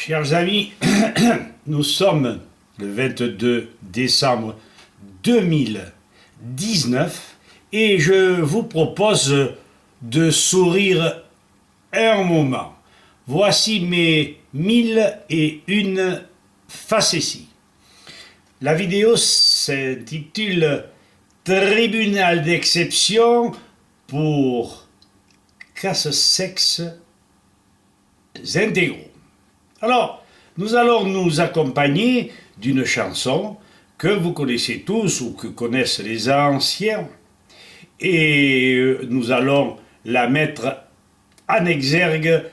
Chers amis, nous sommes le 22 décembre 2019 et je vous propose de sourire un moment. Voici mes 1001 facéties. La vidéo s'intitule Tribunal d'exception pour casse-sexe intégraux. Alors, nous allons nous accompagner d'une chanson que vous connaissez tous ou que connaissent les anciens et nous allons la mettre en exergue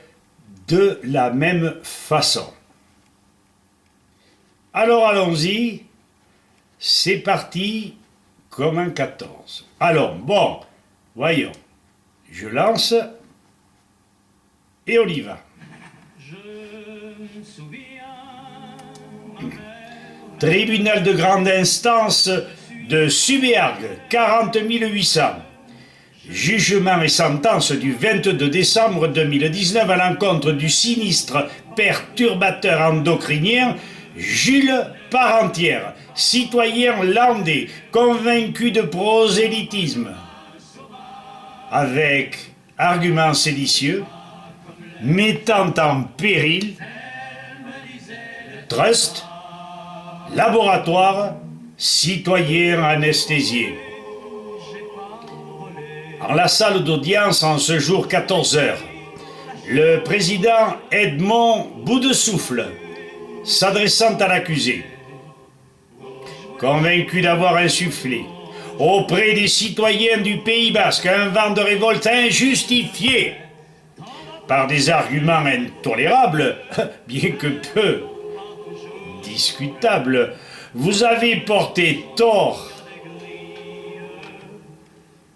de la même façon. Alors allons-y, c'est parti comme un 14. Alors, bon, voyons, je lance et on y va. Tribunal de grande instance de Subéargues, 40 800. Jugement et sentence du 22 décembre 2019 à l'encontre du sinistre perturbateur endocrinien Jules Parentière, citoyen landais, convaincu de prosélytisme, avec arguments séditieux, mettant en péril trust, laboratoire, citoyen anesthésié. En la salle d'audience, en ce jour 14h, le président Edmond Bout-de-Souffle, s'adressant à l'accusé, convaincu d'avoir insufflé auprès des citoyens du Pays Basque un vent de révolte injustifié par des arguments intolérables, bien que peu discutables, vous avez porté tort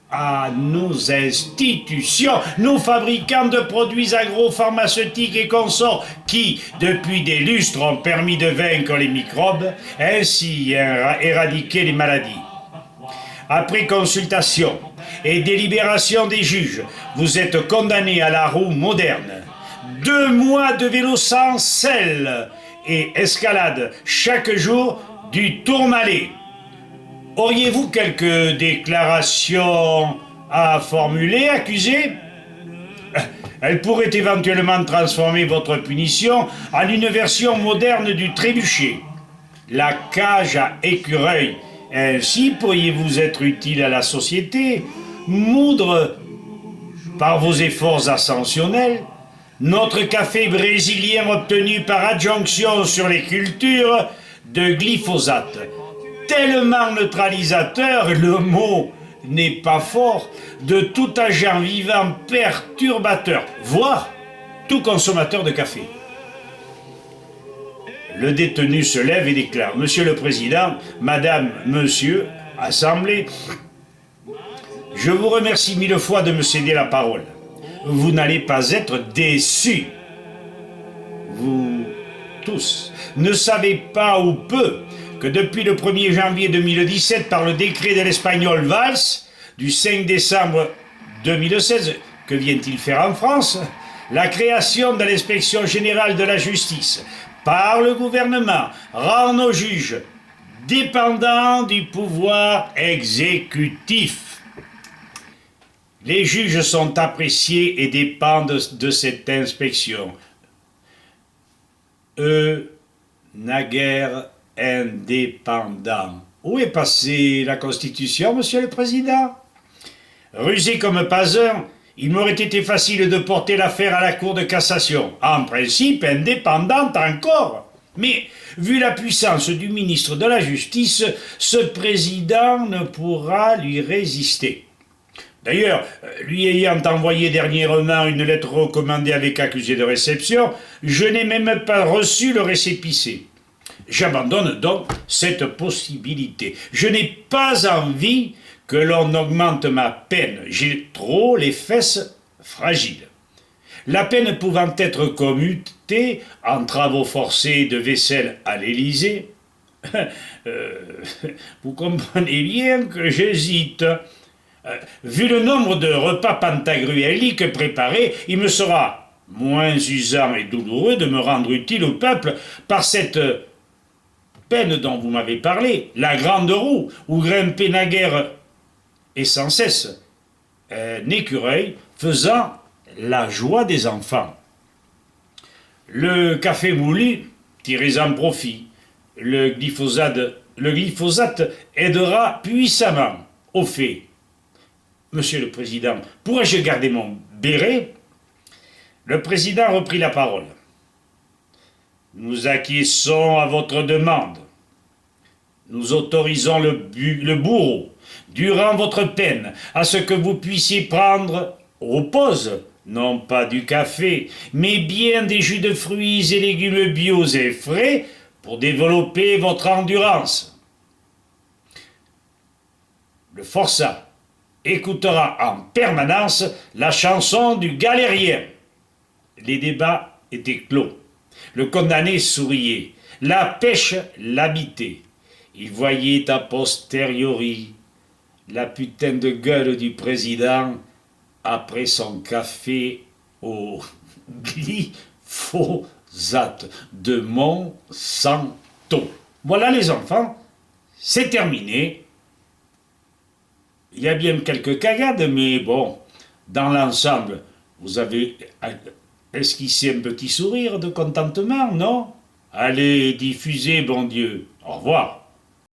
à nos institutions, nos fabricants de produits agropharmaceutiques et consorts qui, depuis des lustres, ont permis de vaincre les microbes, ainsi éradiquer les maladies. Après consultation et délibération des juges, vous êtes condamné à la roue moderne. 2 mois de vélo sans selle et escalade chaque jour du Tourmalet. Auriez-vous quelques déclarations à formuler, accusé? Elle pourrait éventuellement transformer votre punition en une version moderne du trébuchet, la cage à écureuil. Ainsi pourriez-vous être utile à la société, moudre par vos efforts ascensionnels notre café brésilien obtenu par adjonction sur les cultures de glyphosate. Tellement neutralisateur, le mot n'est pas fort, de tout agent vivant perturbateur, voire tout consommateur de café. Le détenu se lève et déclare: Monsieur le Président, Madame, Monsieur, Assemblée, je vous remercie 1000 fois de me céder la parole. Vous n'allez pas être déçus. Vous tous ne savez pas ou peu que depuis le 1er janvier 2017, par le décret de l'Espagnol Valls, du 5 décembre 2016, que vient-il faire en France? La création de l'inspection générale de la justice par le gouvernement rend nos juges dépendants du pouvoir exécutif. Les juges sont appréciés et dépendent de cette inspection. Eux, naguère indépendant. Où est passée la Constitution, Monsieur le Président? Rusé comme pas un, il m'aurait été facile de porter l'affaire à la Cour de cassation. En principe, indépendante encore. Mais, vu la puissance du ministre de la Justice, ce président ne pourra lui résister. D'ailleurs, lui ayant envoyé dernièrement une lettre recommandée avec accusé de réception, je n'ai même pas reçu le récépissé. J'abandonne donc cette possibilité. Je n'ai pas envie que l'on augmente ma peine. J'ai trop les fesses fragiles. La peine pouvant être commutée en travaux forcés de vaisselle à l'Élysée, vous comprenez bien que j'hésite. Vu le nombre de repas pantagruéliques préparés, il me sera moins usant et douloureux de me rendre utile au peuple par cette peine dont vous m'avez parlé, la grande roue, où grimpait naguère et sans cesse un écureuil faisant la joie des enfants. Le café moulu, tirez-en profit. Le glyphosate aidera puissamment. Au fait, Monsieur le Président, pourrais-je garder mon béret? Le Président reprit la parole. Nous acquiesçons à votre demande. Nous autorisons le bourreau, durant votre peine, à ce que vous puissiez prendre aux pauses, non pas du café, mais bien des jus de fruits et légumes bio et frais pour développer votre endurance. Le forçat écoutera en permanence la chanson du galérien. Les débats étaient clos. Le condamné souriait. La pêche l'habitait. Il voyait a posteriori la putain de gueule du président après son café au glyphosate de Monsanto. Voilà les enfants, c'est terminé. Il y a bien quelques cagades, mais bon, dans l'ensemble, vous avez esquissé un petit sourire de contentement, non? Allez, diffusez, bon Dieu. Au revoir.